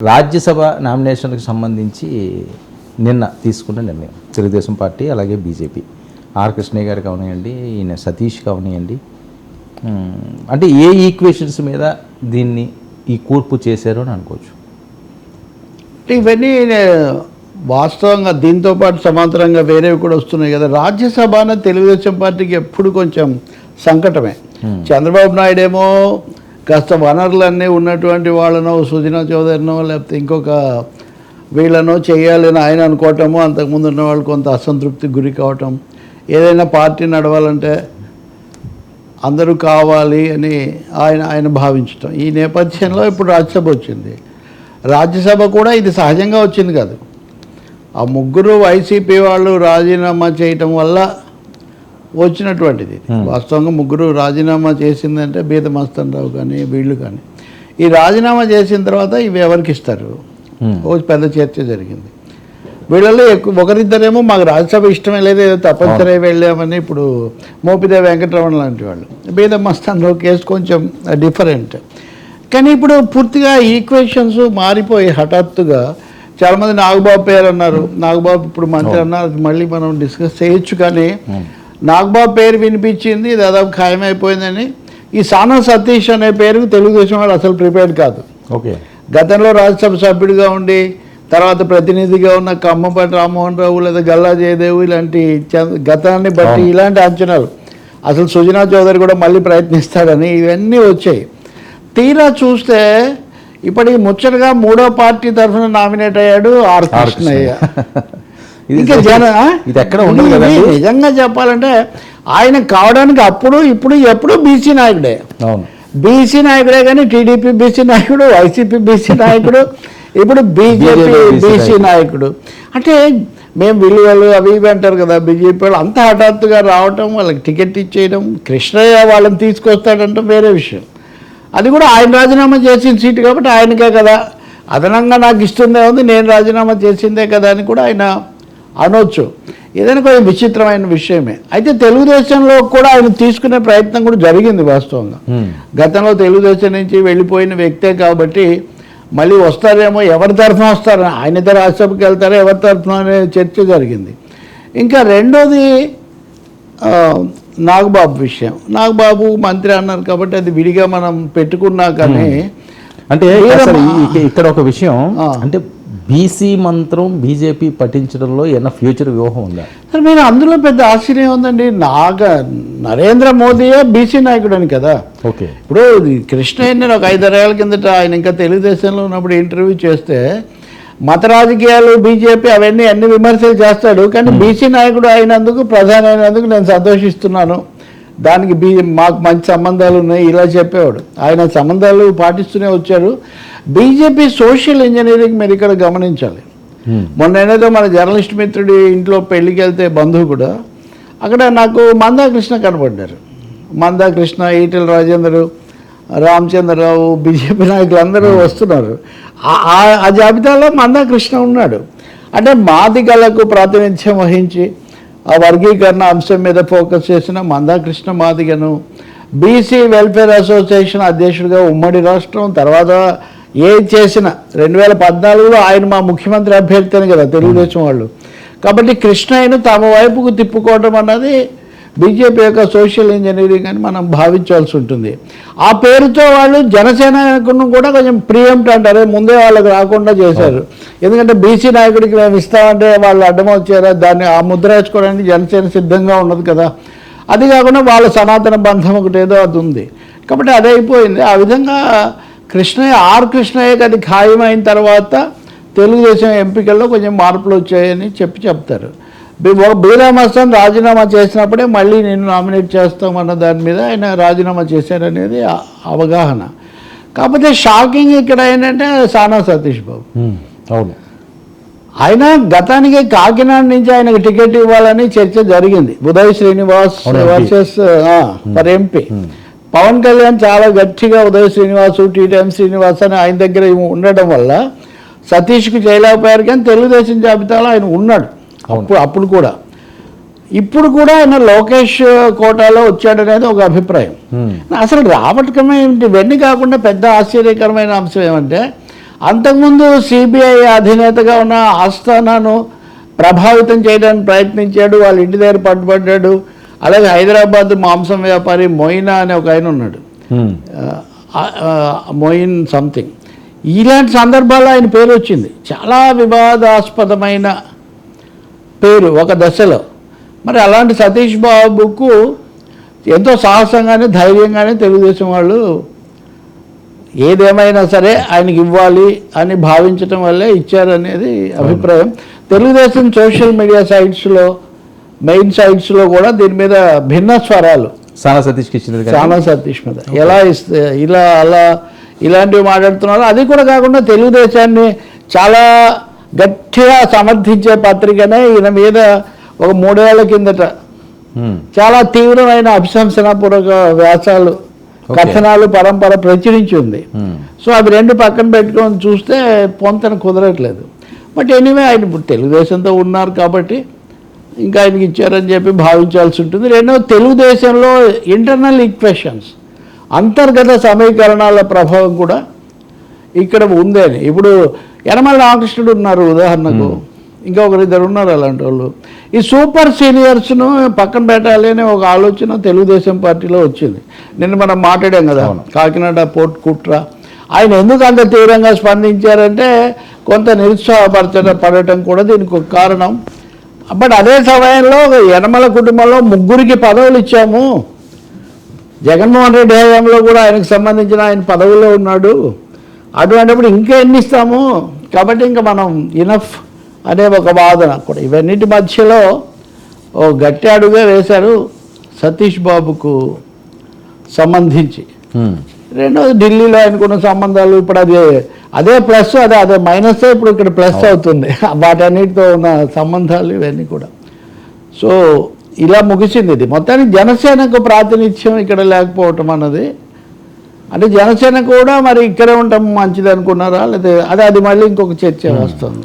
రాజ్యసభ నామినేషన్కి సంబంధించి నిన్న తీసుకున్న నిర్ణయం తెలుగుదేశం పార్టీ అలాగే బీజేపీ ఆర్ కృష్ణయ్య గారు కావనివ్వండి, ఈయన సతీష్ కావనివ్వండి, అంటే ఏ ఈక్వేషన్స్ మీద దీన్ని ఈ కూర్పు చేశారు అని అనుకోవచ్చు. ఇవన్నీ వాస్తవంగా దీంతో పాటు సమాంతరంగా వేరేవి కూడా వస్తున్నాయి కదా. రాజ్యసభ అనేది తెలుగుదేశం పార్టీకి ఎప్పుడు కొంచెం సంకటమే. చంద్రబాబు నాయుడు ఏమో కాస్త వనరులన్నీ ఉన్నటువంటి వాళ్ళనో సుజనా చౌదరినో లేకపోతే ఇంకొక వీళ్ళనో చేయాలని ఆయన అనుకోవటము, అంతకుముందు ఉన్న వాళ్ళు కొంత అసంతృప్తికి గురి కావటం, ఏదైనా పార్టీ నడవాలంటే అందరూ కావాలి అని ఆయన భావించటం. ఈ నేపథ్యంలో ఇప్పుడు రాజ్యసభ వచ్చింది. రాజ్యసభ కూడా ఇది సహజంగా వచ్చింది కాదు. ఆ ముగ్గురు వైసీపీ వాళ్ళు రాజీనామా చేయటం వల్ల వచ్చినటువంటిది. వాస్తవంగా ముగ్గురు రాజీనామా చేసిందంటే బీద మస్తాన్ రావు కానీ వీళ్ళు కానీ ఈ రాజీనామా చేసిన తర్వాత ఇవి ఎవరికి ఇస్తారు ఓ పెద్ద చర్చ జరిగింది. వీళ్ళలో ఒకరిద్దరేమో మాకు రాజ్యసభ ఇష్టమే లేదు, ఏదో తప్పనిసరి వెళ్ళామని ఇప్పుడు మోపిదేవి వెంకటరమణ లాంటి వాళ్ళు. బీద మస్తాన్ రావు కేసు కొంచెం డిఫరెంట్. కానీ ఇప్పుడు పూర్తిగా ఈక్వేషన్స్ మారిపోయి హఠాత్తుగా చాలామంది నాగబాబు పేరు అన్నారు. నాగబాబు ఇప్పుడు మంత్రి అన్నారు, మళ్ళీ మనం డిస్కస్ చేయొచ్చు. కానీ నాగబాబు పేరు వినిపించింది, దాదాపు ఖాయమైపోయిందని. ఈ సానా సతీష్ అనే పేరుకు తెలుగుదేశం వాళ్ళు అసలు ప్రిపేర్డ్ కాదు. ఓకే, గతంలో రాజ్యసభ సభ్యుడిగా ఉండి తర్వాత ప్రతినిధిగా ఉన్న కమ్మపాటి రామ్మోహన్ రావు లేదా గల్లా జయదేవ్ ఇలాంటి గతాన్ని బట్టి ఇలాంటి అంచనాలు, అసలు సుజనా చౌదరి కూడా మళ్ళీ ప్రయత్నిస్తాడని ఇవన్నీ వచ్చాయి. తీరా చూస్తే ఇప్పటికి ముచ్చటగా మూడో పార్టీ తరఫున నామినేట్ అయ్యాడు ఆర్ కృష్ణయ్య. ఇంకా ఇది ఎక్కడ ఉండదు కదా. నిజంగా చెప్పాలంటే ఆయన కావడానికి అప్పుడు ఇప్పుడు ఎప్పుడు బీసీ నాయకుడే. బీసీ నాయకుడే కానీ టీడీపీ బీసీ నాయకుడు, వైసీపీ బీసీ నాయకుడు, ఇప్పుడు బీజేపీ బీసీ నాయకుడు. అంటే మేము విలువలు అవి ఇవి అంటారు కదా, బీజేపీ వాళ్ళు అంత హఠాత్తుగా రావటం, వాళ్ళకి టికెట్ ఇచ్చేయడం, కృష్ణయ్య వాళ్ళని తీసుకొస్తాడంటే వేరే విషయం. అది కూడా ఆయన రాజీనామా చేసిన సీటు కాబట్టి ఆయనకే కదా, అదనంగా నాకు ఇస్తుందే ఉంది, నేను రాజీనామా చేసిందే కదా అని కూడా ఆయన అనొచ్చు. ఏదైనా కొంచెం విచిత్రమైన విషయమే. అయితే తెలుగుదేశంలో కూడా ఆయన తీసుకునే ప్రయత్నం కూడా జరిగింది వాస్తవంగా. గతంలో తెలుగుదేశం నుంచి వెళ్ళిపోయిన వ్యక్తే కాబట్టి మళ్ళీ వస్తారేమో, ఎవరి తరఫున వస్తారు, ఆయన ఇద్దరు రాజ్యసభకి వెళ్తారో ఎవరి తరఫున అనే చర్చ జరిగింది. ఇంకా రెండోది నాగబాబు విషయం. నాగబాబు మంత్రి అన్నారు కాబట్టి అది విడిగా మనం పెట్టుకున్నా కానీ అంటే ఇక్కడ ఒక విషయం అంటే బీసీ మంత్రం బీజేపీ పఠించడంలో ఏమైనా ఫ్యూచర్ వ్యూహం ఉందా? సరే, మీరు అందులో పెద్ద ఆశ్చర్యం ఉందండి. నరేంద్ర మోదీయే బీసీ నాయకుడు అని కదా. ఓకే, ఇప్పుడు కృష్ణయ్య నేను ఒక 5-6 ఏళ్ళ కిందట ఆయన ఇంకా తెలుగుదేశంలో ఉన్నప్పుడు ఇంటర్వ్యూ చేస్తే మత రాజకీయాలు బీజేపీ అవన్నీ అన్ని విమర్శలు చేస్తాడు, కానీ బీసీ నాయకుడు అయినందుకు ప్రధాని అయినందుకు నేను సంతోషిస్తున్నాను, దానికి మాకు మంచి సంబంధాలు ఉన్నాయి ఇలా చెప్పేవాడు. ఆయన సంబంధాలు పాటిస్తూనే వచ్చారు. బీజేపీ సోషల్ ఇంజనీరింగ్ మీరు ఇక్కడ గమనించాలి. మొన్న ఏదో మన జర్నలిస్ట్ మిత్రుడి ఇంట్లో పెళ్ళికి వెళ్తే బంధువు కూడా అక్కడ నాకు మందాకృష్ణ కనపడ్డారు. మందాకృష్ణ, ఈటెల రాజేందర్, రామచంద్రరావు, బీజేపీ నాయకులు అందరూ వస్తున్నారు. ఆ జాబితాలో మందాకృష్ణ ఉన్నాడు. అంటే మాదిగలకు ప్రాతినిధ్యం వహించి ఆ వర్గీకరణ అంశం మీద ఫోకస్ చేసిన మందాకృష్ణ మాదిగను బీసీ వెల్ఫేర్ అసోసియేషన్ అధ్యక్షుడిగా ఉమ్మడి రాష్ట్రం తర్వాత చేసిన 2014లో ఆయన మా ముఖ్యమంత్రి అభ్యర్థి అని కదా తెలుగుదేశం వాళ్ళు. కాబట్టి కృష్ణయ్యను తమ వైపుకు తిప్పుకోవడం అన్నది బీజేపీ యొక్క సోషల్ ఇంజనీరింగ్ అని మనం భావించాల్సి ఉంటుంది. ఆ పేరుతో వాళ్ళు జనసేనను కూడా కొంచెం ప్రియంప్ట్ అంటారు, ముందే వాళ్ళకి రాకుండా చేశారు. ఎందుకంటే బీసీ నాయకుడికి మేము ఇస్తామంటే వాళ్ళు అడ్డం వచ్చారా, దాన్ని ఆ ముద్ర వేసుకోవడానికి జనసేన సిద్ధంగా ఉన్నది కదా. అది కాకుండా వాళ్ళ సనాతన బంధం ఒకటి ఏదో అది ఉంది కాబట్టి అదే అయిపోయింది. ఆ విధంగా ఆర్ కృష్ణయ్యకి అది ఖాయమైన తర్వాత తెలుగుదేశం ఎంపికల్లో కొంచెం మార్పులు వచ్చాయని చెప్తారు. బీరామస్తాన్ రాజీనామా చేసినప్పుడే మళ్ళీ నేను నామినేట్ చేస్తామన్న దాని మీద ఆయన రాజీనామా చేశారనేది అవగాహన. కాకపోతే షాకింగ్ ఇక్కడ ఏంటంటే సానా సతీష్ బాబు. అవును, ఆయన గతానికి కాకినాడ నుంచి ఆయనకు టికెట్ ఇవ్వాలని చర్చ జరిగింది. Uday Srinivas versus for MP. Pawan Kalyan చాలా గట్టిగా ఉదయ్ శ్రీనివాసు, టీటీఎం శ్రీనివాస్ అని ఆయన దగ్గర ఉండడం వల్ల సతీష్కి చేయలేకపోయారు. కానీ తెలుగుదేశం జాబితాలో ఆయన ఉన్నాడు అప్పుడు కూడా. ఇప్పుడు కూడా ఆయన లోకేష్ కోటాలో వచ్చాడనేది ఒక అభిప్రాయం. అసలు రావటమే ఇవన్నీ కాకుండా పెద్ద ఆశ్చర్యకరమైన అంశం ఏమంటే అంతకుముందు సిబిఐ అధినేతగా ఉన్న ఆస్థానాను ప్రభావితం చేయడానికి ప్రయత్నించాడు, వాళ్ళ ఇంటి దగ్గర పట్టుబడ్డాడు. అలాగే హైదరాబాద్ మాంసం వ్యాపారి మొయినా అనే ఒక ఆయన ఉన్నాడు, మొయిన్ సంథింగ్. ఇలాంటి సందర్భాల్లో ఆయన పేరు వచ్చింది, చాలా వివాదాస్పదమైన పేరు ఒక దశలో. మరి అలాంటి సతీష్ బాబుకు ఎంతో సాహసంగానే ధైర్యంగానే తెలుగుదేశం వాళ్ళు ఏదేమైనా సరే ఆయనకి ఇవ్వాలి అని భావించడం వల్లే ఇచ్చారనేది అభిప్రాయం. తెలుగుదేశం సోషల్ మీడియా సైట్స్లో, మెయిన్ సైట్స్లో కూడా దీని మీద భిన్న స్వరాలు. సానా సతీష్కి ఇచ్చింది, సానా సతీష్ మీద ఎలా ఇస్తే ఇలా అలా ఇలాంటివి మాట్లాడుతున్నారు. అది కూడా కాకుండా తెలుగుదేశాన్ని చాలా గట్టిగా సమర్థించే పత్రికనే ఈయన మీద ఒక 3 ఏళ్ల కిందట చాలా తీవ్రమైన అభిశంసనపూర్వక వ్యాసాలు, కథనాలు పరంపర ప్రచురించి ఉంది. సో అవి రెండు పక్కన పెట్టుకొని చూస్తే పొంతన కుదరట్లేదు. బట్ ఎనీవే ఆయన ఇప్పుడు తెలుగుదేశంతో ఉన్నారు కాబట్టి ఇంకా ఆయనకి ఇచ్చారని చెప్పి భావించాల్సి ఉంటుంది. రెండవ, తెలుగుదేశంలో ఇంటర్నల్ ఈక్వెషన్స్, అంతర్గత సమీకరణాల ప్రభావం కూడా ఇక్కడ ఉందని. ఇప్పుడు యనమల రామకృష్ణుడు ఉన్నారు ఉదాహరణకు, ఇంకా ఒకరిద్దరు ఉన్నారు అలాంటి వాళ్ళు. ఈ సూపర్ సీనియర్స్ను పక్కన పెట్టాలి అనే ఒక ఆలోచన తెలుగుదేశం పార్టీలో వచ్చింది. నిన్న మనం మాట్లాడాం కదా, కాకినాడ పోర్ట్ కుట్ర. ఆయన ఎందుకు అంత తీవ్రంగా స్పందించారంటే కొంత నిరుత్సాహపడటం కూడా దీనికి ఒక కారణం. బట్ అదే సమయంలో యనమల కుటుంబంలో 3 పదవులు ఇచ్చాము, జగన్మోహన్ రెడ్డి హయాంలో కూడా ఆయనకు సంబంధించిన ఆయన పదవుల్లో ఉన్నాడు, అటువంటిప్పుడు ఇంకా ఎన్ని ఇస్తాము, కాబట్టి ఇంకా మనం ఇనఫ్ అనే ఒక వాదన కూడా. ఇవన్నిటి మధ్యలో ఓ గట్టి అడుగే వేశారు సతీష్ బాబుకు సంబంధించి. రెండోది, ఢిల్లీలో ఆయనకున్న సంబంధాలు ఇప్పుడు అదే ప్లస్, అదే మైనస్, ఇప్పుడు ఇక్కడ ప్లస్ అవుతుంది వాటన్నిటితో ఉన్న సంబంధాలు ఇవన్నీ కూడా. సో ఇలా ముగిసింది ఇది. మొత్తానికి జనసేనకు ప్రాతినిధ్యం ఇక్కడ లేకపోవటం అన్నది, అంటే జనసేన కూడా మరి ఇక్కడే ఉండటం మంచిది అనుకున్నారా, లేదా అది మళ్ళీ ఇంకొక చర్చ వస్తుంది.